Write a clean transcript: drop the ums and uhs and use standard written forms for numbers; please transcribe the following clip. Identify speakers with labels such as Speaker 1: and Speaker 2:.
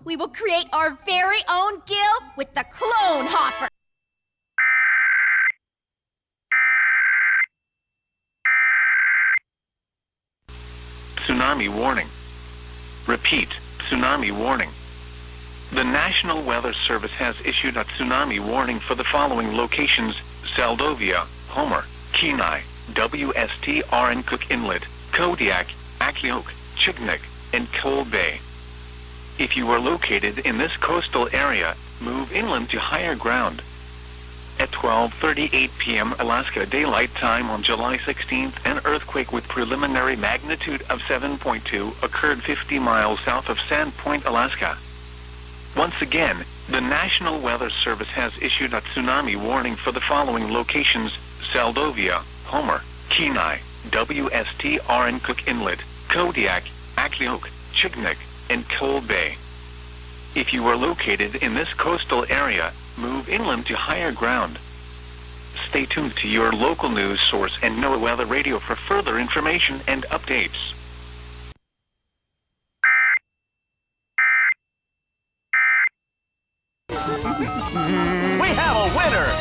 Speaker 1: We will create our very own guild with the Clone Hopper.
Speaker 2: Tsunami warning. Repeat, tsunami warning. The National Weather Service has issued a tsunami warning for the following locations: Seldovia, Homer, Kenai, WSTR and Cook Inlet, Kodiak, Akliok, Chignik, and Cold Bay. If you are located in this coastal area, move inland to higher ground. At 12:38 p.m. Alaska Daylight Time on July 16th, an earthquake with preliminary magnitude of 7.2 occurred 50 miles south of Sand Point, Alaska. Once again, the National Weather Service has issued a tsunami warning for the following locations: Seldovia, Homer, Kenai, WSTR and Cook Inlet, Kodiak, Akliok, Chignik, and Cold Bay. If you are located in this coastal area, move inland to higher ground. Stay tuned to your local news source and NOAA Weather Radio for further information and updates.
Speaker 3: We have a winner!